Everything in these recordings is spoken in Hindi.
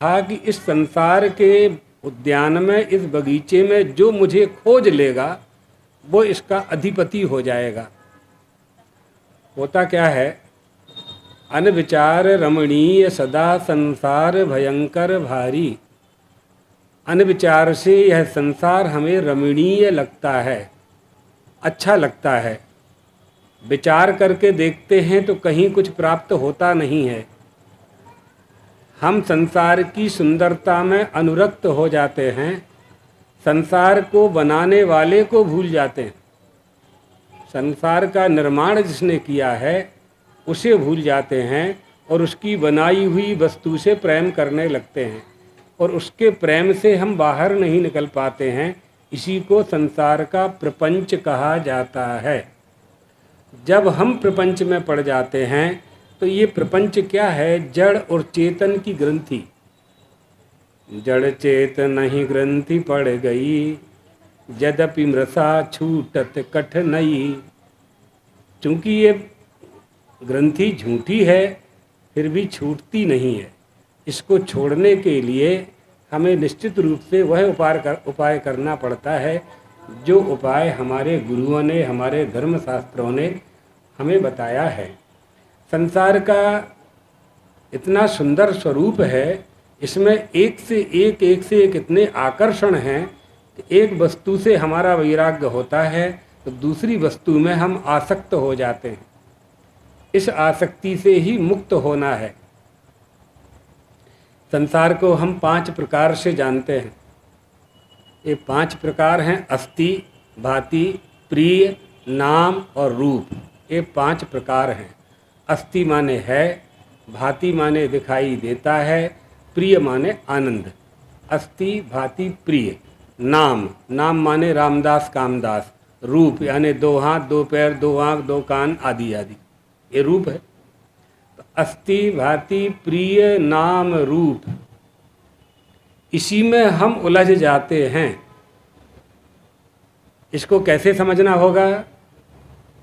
कहा कि इस संसार के उद्यान में, इस बगीचे में जो मुझे खोज लेगा वो इसका अधिपति हो जाएगा। होता क्या है, अनविचार रमणीय सदा संसार भयंकर भारी। अनविचार से यह संसार हमें रमणीय लगता है, अच्छा लगता है। विचार करके देखते हैं तो कहीं कुछ प्राप्त होता नहीं है। हम संसार की सुंदरता में अनुरक्त हो जाते हैं, संसार को बनाने वाले को भूल जाते हैं। संसार का निर्माण जिसने किया है उसे भूल जाते हैं और उसकी बनाई हुई वस्तु से प्रेम करने लगते हैं, और उसके प्रेम से हम बाहर नहीं निकल पाते हैं। इसी को संसार का प्रपंच कहा जाता है। जब हम प्रपंच में पड़ जाते हैं तो ये प्रपंच क्या है, जड़ और चेतन की ग्रंथि। जड़ चेतन ही ग्रंथि पड़ गई, यद्यपि मृषा छूटत कठिनाई। चूँकि ये ग्रंथि झूठी है फिर भी छूटती नहीं है। इसको छोड़ने के लिए हमें निश्चित रूप से वह उपाय करना पड़ता है जो उपाय हमारे गुरुओं ने, हमारे धर्मशास्त्रों ने हमें बताया है। संसार का इतना सुंदर स्वरूप है, इसमें एक से एक इतने आकर्षण हैं कि एक वस्तु से हमारा वैराग्य होता है तो दूसरी वस्तु में हम आसक्त हो जाते हैं। इस आसक्ति से ही मुक्त होना है। संसार को हम 5 प्रकार से जानते हैं। ये 5 प्रकार हैं: अस्ति, भाति, प्रिय, नाम और रूप। ये 5 प्रकार हैं। अस्ति माने है, भाति माने दिखाई देता है, प्रिय माने आनंद। अस्ति, भाति, प्रिय। नाम, नाम माने रामदास कामदास। रूप यानी 2 हाथ 2 पैर 2 आँख 2 कान आदि आदि, ये रूप है। तो अस्ति, भाति, प्रिय, नाम, रूप, इसी में हम उलझ जाते हैं। इसको कैसे समझना होगा?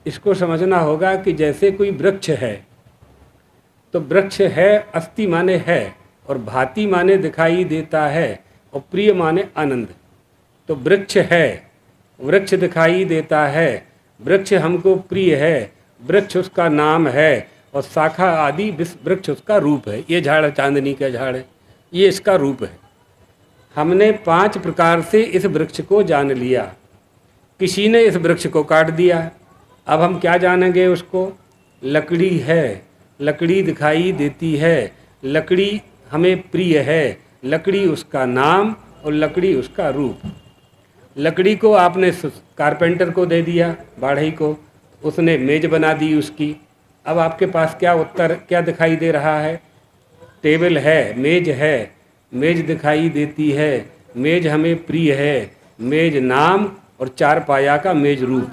इसको समझना होगा कि जैसे कोई वृक्ष है, तो वृक्ष है, अस्ति माने है, और भाति माने दिखाई देता है, और प्रिय माने आनंद। तो वृक्ष है, वृक्ष दिखाई देता है, वृक्ष हमको प्रिय है, वृक्ष उसका नाम है, और शाखा आदि वृक्ष उसका रूप है। ये झाड़ चांदनी का झाड़ है, ये इसका रूप है। हमने 5 प्रकार से इस वृक्ष को जान लिया। किसी ने इस वृक्ष को काट दिया, अब हम क्या जानेंगे उसको? लकड़ी है, लकड़ी दिखाई देती है, लकड़ी हमें प्रिय है, लकड़ी उसका नाम और लकड़ी उसका रूप। लकड़ी को आपने कारपेंटर को दे दिया, बाढ़ई को, उसने मेज बना दी उसकी। अब आपके पास क्या दिखाई दे रहा है? टेबल है, मेज दिखाई देती है, मेज हमें प्रिय है, मेज नाम और 4 पाया का मेज रूप।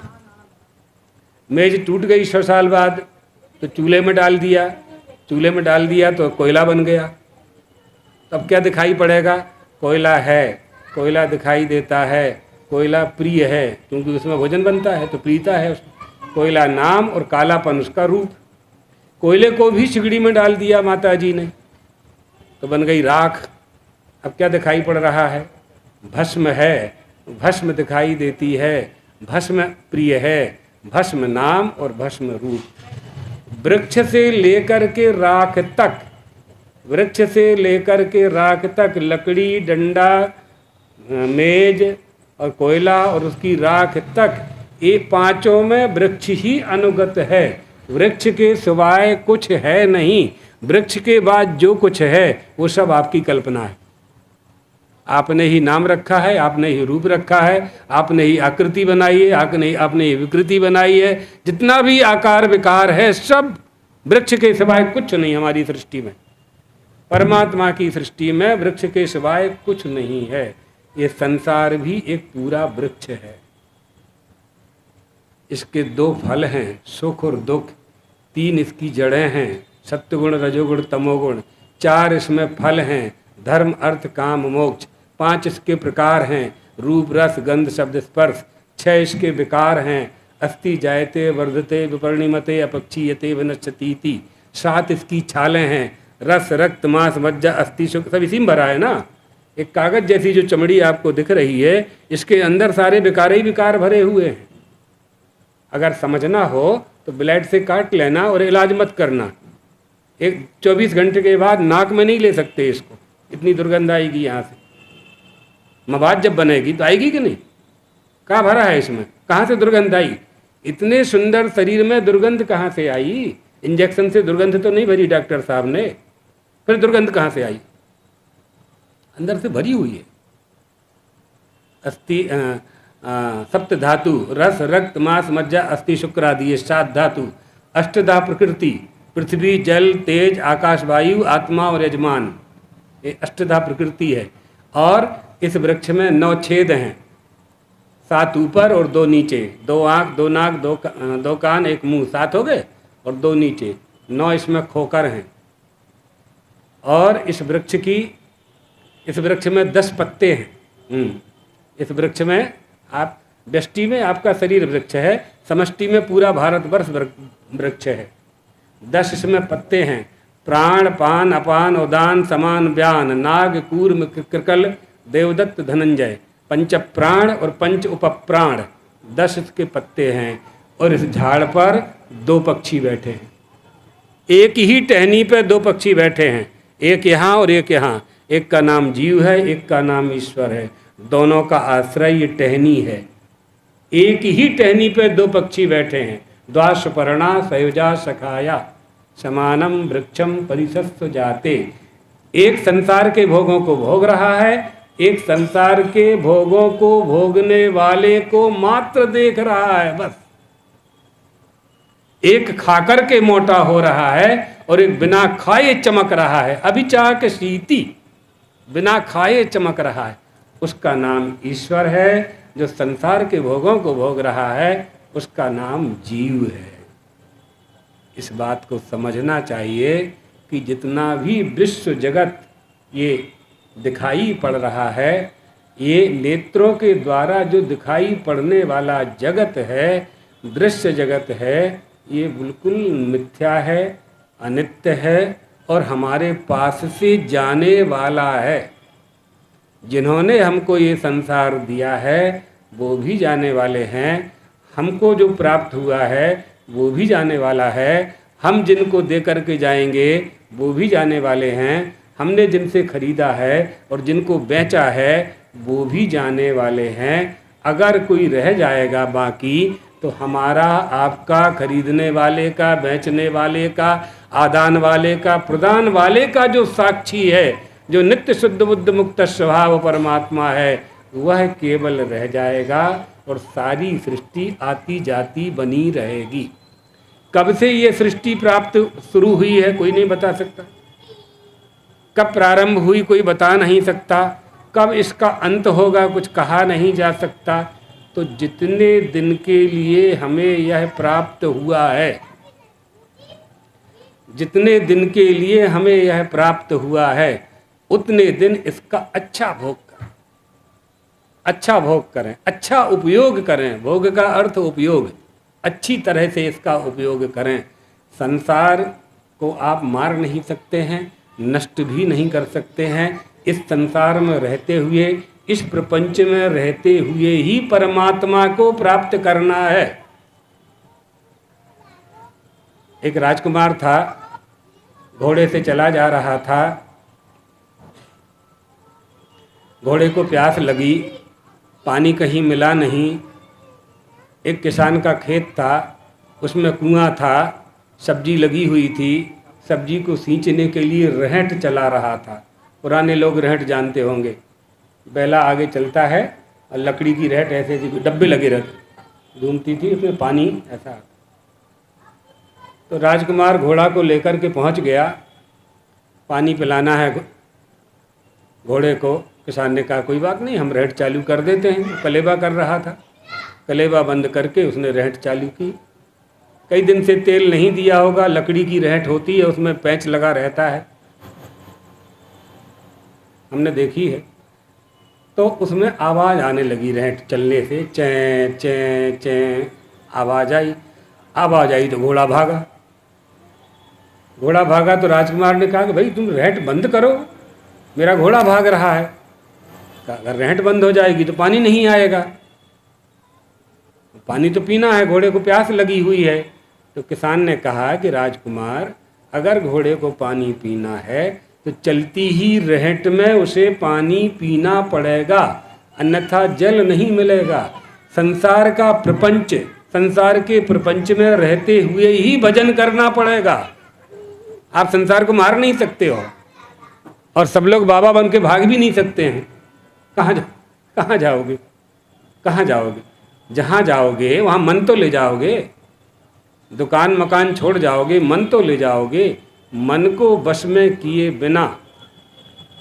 मेज टूट गई 100 साल बाद तो चूल्हे में डाल दिया तो कोयला बन गया। तब क्या दिखाई पड़ेगा? कोयला है, कोयला दिखाई देता है, कोयला प्रिय है क्योंकि उसमें भोजन बनता है तो प्रियता है उसमें। कोयला नाम और कालापन उसका रूप। कोयले को भी सिगड़ी में डाल दिया माता जी ने तो बन गई राख। अब क्या दिखाई पड़ रहा है? भस्म है, भस्म दिखाई देती है, भस्म प्रिय है, भस्म नाम और भस्म रूप। वृक्ष से लेकर के राख तक, वृक्ष से लेकर के राख तक, लकड़ी, डंडा, मेज और कोयला और उसकी राख तक, ये 5 में वृक्ष ही अनुगत है। वृक्ष के सिवाय कुछ है नहीं। वृक्ष के बाद जो कुछ है वो सब आपकी कल्पना है। आपने ही नाम रखा है, आपने ही रूप रखा है, आपने ही आकृति बनाई है, आपने ही विकृति बनाई है। जितना भी आकार विकार है सब वृक्ष के सिवाय कुछ नहीं। हमारी सृष्टि में, परमात्मा की सृष्टि में वृक्ष के सिवाय कुछ नहीं है। ये संसार भी एक पूरा वृक्ष है। इसके 2 फल हैं, सुख और दुख। 3 इसकी जड़ें हैं, सत्वगुण, रजोगुण, तमोगुण। 4 इसमें फल हैं, धर्म, अर्थ, काम, मोक्ष। 5 इसके प्रकार हैं, रूप, रस, गंध, शब्द, स्पर्श। 6 इसके विकार हैं, अस्ति, जायते, वर्धते, विपरिणमते, अपक्षीयते, विनश्यति। 7 इसकी छालें हैं, रस रक्त मांस मज्जा अस्थि शुक्र सब इसी में भरा है ना। एक कागज जैसी जो चमड़ी आपको दिख रही है, इसके अंदर सारे विकार ही विकार भरे हुए हैं। अगर समझना हो तो ब्लेड से काट लेना और इलाज मत करना। एक 24 घंटे के बाद नाक में नहीं ले सकते इसको, इतनी दुर्गंध आएगी यहाँ से। मवाद जब बनेगी तो आएगी कि नहीं? कहाँ भरा है इसमें, कहाँ से दुर्गंध आई? इतने सुंदर शरीर में दुर्गंध कहाँ से आई? इंजेक्शन से दुर्गंध तो नहीं भरी डॉक्टर साहब ने, फिर दुर्गंध कहाँ से आई? अंदर से भरी हुई है। अस्थि सप्त धातु रस रक्त मांस मज्जा अस्थि शुक्र आदि, ये 7 धातु। अष्टधा प्रकृति पृथ्वी जल तेज आकाश वायु आत्मा और यजमान, ये अष्टधा प्रकृति है। और इस वृक्ष में 9 छेद हैं, 7 ऊपर और 2 नीचे, 2 आँख 2 नाक 2 कान 1 मुंह, 7 हो गए, और 2 नीचे, 9 इसमें खोकर हैं। और इस वृक्ष में 10 पत्ते हैं। इस वृक्ष में आप व्यष्टि में आपका शरीर वृक्ष है, समष्टि में पूरा भारतवर्ष वृक्ष है। 10 इसमें पत्ते हैं। प्राण पान अपान उदान समान व्यान नाग कूर्म कृकल देवदत्त धनंजय, 5 प्राण और 5 उपप्राण, 10 इसके पत्ते हैं। और इस झाड़ पर 2 पक्षी बैठे हैं। एक ही टहनी पे 2 पक्षी बैठे हैं, एक यहाँ और एक यहाँ। एक का नाम जीव है, एक का नाम ईश्वर है। दोनों का आश्रय ये टहनी है। एक ही टहनी पे 2 पक्षी बैठे हैं। द्वाशपर्णा सयुजा सखाया समानम वृक्षम परिशस्व जाते। एक संसार के भोगों को भोग रहा है, एक संसार के भोगों को भोगने वाले को मात्र देख रहा है बस। एक खाकर के मोटा हो रहा है और एक बिना खाए चमक रहा है। अभिचाक शीति, बिना खाए चमक रहा है। उसका नाम ईश्वर है। जो संसार के भोगों को भोग रहा है उसका नाम जीव है। इस बात को समझना चाहिए कि जितना भी विश्व जगत ये दिखाई पड़ रहा है, ये नेत्रों के द्वारा जो दिखाई पड़ने वाला जगत है, दृश्य जगत है, ये बिल्कुल मिथ्या है, अनित्य है और हमारे पास से जाने वाला है। जिन्होंने हमको ये संसार दिया है वो भी जाने वाले हैं, हमको जो प्राप्त हुआ है वो भी जाने वाला है, हम जिनको दे करके जाएंगे वो भी जाने वाले हैं, हमने जिनसे खरीदा है और जिनको बेचा है वो भी जाने वाले हैं। अगर कोई रह जाएगा बाकी तो हमारा, आपका, खरीदने वाले का, बेचने वाले का, आदान वाले का, प्रदान वाले का जो साक्षी है, जो नित्य शुद्ध बुद्ध मुक्त स्वभाव परमात्मा है, वह केवल रह जाएगा और सारी सृष्टि आती जाती बनी रहेगी। कब से ये सृष्टि प्राप्त शुरू हुई है कोई नहीं बता सकता, कब प्रारंभ हुई कोई बता नहीं सकता, कब इसका अंत होगा कुछ कहा नहीं जा सकता। तो जितने दिन के लिए हमें यह प्राप्त हुआ है, जितने दिन के लिए हमें यह प्राप्त हुआ है, उतने दिन इसका अच्छा भोग करें, अच्छा भोग करें, अच्छा उपयोग करें। भोग का अर्थ उपयोग, अच्छी तरह से इसका उपयोग करें। संसार को आप मार नहीं सकते हैं, नष्ट भी नहीं कर सकते हैं। इस संसार में रहते हुए, इस प्रपंच में रहते हुए ही परमात्मा को प्राप्त करना है। एक राजकुमार था, घोड़े से चला जा रहा था, घोड़े को प्यास लगी, पानी कहीं मिला नहीं। एक किसान का खेत था, उसमें कुआं था, सब्जी लगी हुई थी, सब्जी को सींचने के लिए रहट चला रहा था। पुराने लोग रहट जानते होंगे, बैला आगे चलता है और लकड़ी की रहट ऐसे डब्बे लगे रहते, घूमती थी, उसमें पानी ऐसा। तो राजकुमार घोड़ा को लेकर के पहुंच गया, पानी पिलाना है घोड़े को। किसान ने कहा कोई बात नहीं, हम रहट चालू कर देते हैं। कलेबा कर रहा था, कलेबा बंद करके उसने रहट चालू की। कई दिन से तेल नहीं दिया होगा, लकड़ी की रहट होती है, उसमें पैंच लगा रहता है, हमने देखी है। तो उसमें आवाज़ आने लगी रहट चलने से, चैं चैं चैं आवाज़ आई। तो घोड़ा भागा, घोड़ा भागा तो राजकुमार ने कहा कि भाई तुम रहट बंद करो, मेरा घोड़ा भाग रहा है। कहा अगर रहट बंद हो जाएगी तो पानी नहीं आएगा, पानी तो पीना है, घोड़े को प्यास लगी हुई है। तो किसान ने कहा कि राजकुमार अगर घोड़े को पानी पीना है तो चलती ही रहट में उसे पानी पीना पड़ेगा, अन्यथा जल नहीं मिलेगा। संसार का प्रपंच, संसार के प्रपंच में रहते हुए ही भजन करना पड़ेगा। आप संसार को मार नहीं सकते हो और सब लोग बाबा बन के भाग भी नहीं सकते हैं। कहाँ जाओगे, कहाँ जाओगे? जहाँ जाओगे वहाँ मन तो ले जाओगे, दुकान मकान छोड़ जाओगे, मन तो ले जाओगे। मन को वश में किए बिना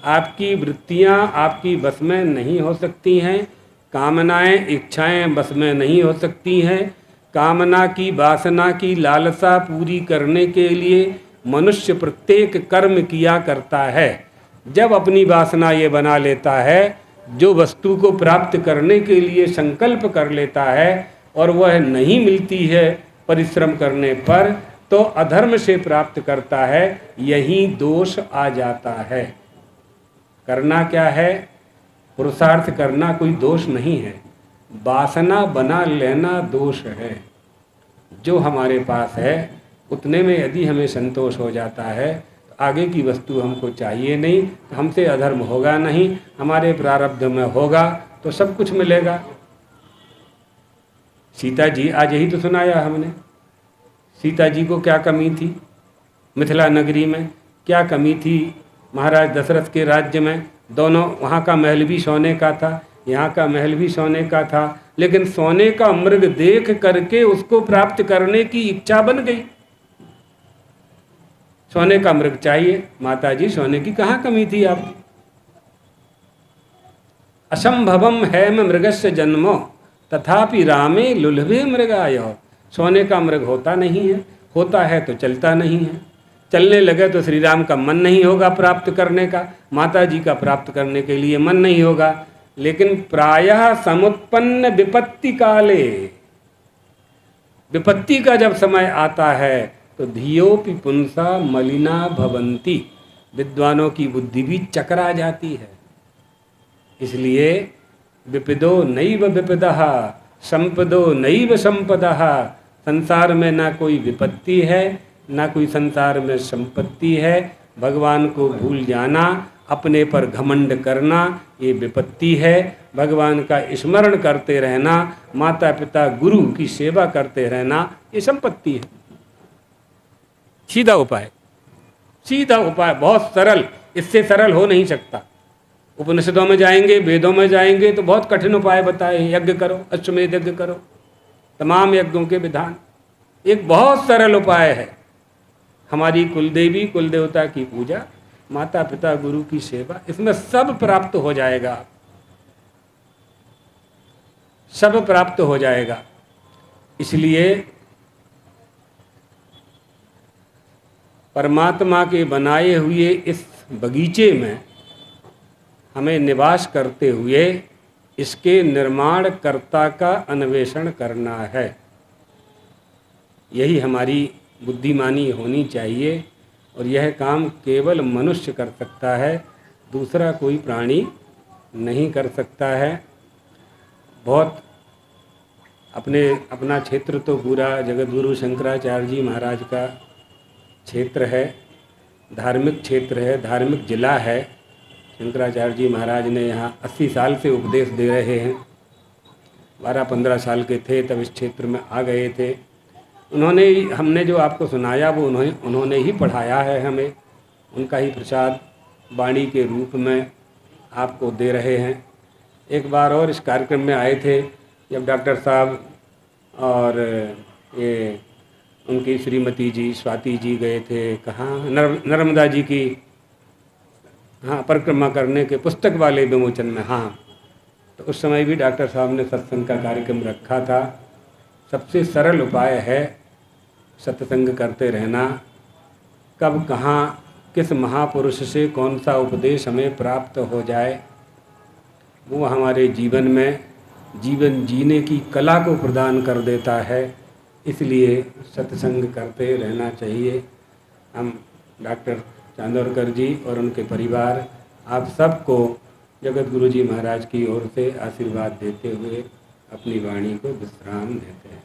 आपकी वृत्तियाँ आपकी बस में नहीं हो सकती हैं, कामनाएं इच्छाएं बस में नहीं हो सकती हैं। कामना की वासना की लालसा पूरी करने के लिए मनुष्य प्रत्येक कर्म किया करता है। जब अपनी वासना ये बना लेता है, जो वस्तु को प्राप्त करने के लिए संकल्प कर लेता है और वह नहीं मिलती है परिश्रम करने पर, तो अधर्म से प्राप्त करता है, यही दोष आ जाता है। करना क्या है? पुरुषार्थ करना कोई दोष नहीं है, वासना बना लेना दोष है। जो हमारे पास है उतने में यदि हमें संतोष हो जाता है तो आगे की वस्तु हमको चाहिए नहीं, तो हमसे अधर्म होगा नहीं, हमारे प्रारब्ध में होगा तो सब कुछ मिलेगा। सीता जी, आज यही तो सुनाया हमने, सीता जी को क्या कमी थी? मिथिला नगरी में क्या कमी थी? महाराज दशरथ के राज्य में दोनों, वहाँ का महल भी सोने का था, यहाँ का महल भी सोने का था, लेकिन सोने का मृग देख करके उसको प्राप्त करने की इच्छा बन गई। सोने का मृग चाहिए। माता जी, सोने की कहाँ कमी थी आपकी? असंभवम हैम मृगस्य जन्मो तथापि रामे लुलभे मृगायो। सोने का मृग होता नहीं है, होता है तो चलता नहीं है, चलने लगे तो श्री राम का मन नहीं होगा प्राप्त करने का, माता जी का प्राप्त करने के लिए मन नहीं होगा। लेकिन प्रायः समुत्पन्न विपत्ति काले, विपत्ति का जब समय आता है तो धियोपि पुंसा मलिना भवंती, विद्वानों की बुद्धि भी चकरा जाती है। इसलिए विपदो नैव विपदः संपदो नैव संपदः, संसार में ना कोई विपत्ति है ना कोई संसार में संपत्ति है। भगवान को भूल जाना, अपने पर घमंड करना, ये विपत्ति है। भगवान का स्मरण करते रहना, माता पिता गुरु की सेवा करते रहना, ये संपत्ति है। सीधा उपाय, सीधा उपाय, बहुत सरल, इससे सरल हो नहीं सकता। उपनिषदों में जाएंगे, वेदों में जाएंगे तो बहुत कठिन उपाय बताए, यज्ञ करो, अश्वमेध यज्ञ करो, तमाम यज्ञों के विधान। एक बहुत सरल उपाय है, हमारी कुलदेवी कुल देवता की पूजा, माता पिता गुरु की सेवा, इसमें सब प्राप्त हो जाएगा, सब प्राप्त हो जाएगा। इसलिए परमात्मा के बनाए हुए इस बगीचे में हमें निवास करते हुए इसके निर्माण कर्ता का अन्वेषण करना है। यही हमारी बुद्धिमानी होनी चाहिए और यह काम केवल मनुष्य कर सकता है, दूसरा कोई प्राणी नहीं कर सकता है। बहुत अपना क्षेत्र तो पूरा जगतगुरु शंकराचार्य जी महाराज का क्षेत्र है, धार्मिक क्षेत्र है, धार्मिक जिला है। शंकराचार्य जी महाराज ने यहाँ 80 साल से उपदेश दे रहे हैं। 12-15 साल के थे तब इस क्षेत्र में आ गए थे। उन्होंने, हमने जो आपको सुनाया वो उन्होंने ही पढ़ाया है हमें, उनका ही प्रसाद वाणी के रूप में आपको दे रहे हैं। एक बार और इस कार्यक्रम में आए थे जब डॉक्टर साहब और ये उनकी श्रीमती जी स्वाति जी गए थे, कहाँ, नर्मदा जी की, हाँ, परिक्रमा करने के पुस्तक वाले विमोचन में। हाँ, तो उस समय भी डॉक्टर साहब ने सत्संग का कार्यक्रम रखा था। सबसे सरल उपाय है सत्संग करते रहना। कब कहाँ किस महापुरुष से कौन सा उपदेश हमें प्राप्त हो जाए, वो हमारे जीवन में जीवन जीने की कला को प्रदान कर देता है। इसलिए सत्संग करते रहना चाहिए। हम डॉक्टर चांदोरकर जी और उनके परिवार, आप सबको जगत गुरु जी महाराज की ओर से आशीर्वाद देते हुए अपनी वाणी को विश्राम देते हैं।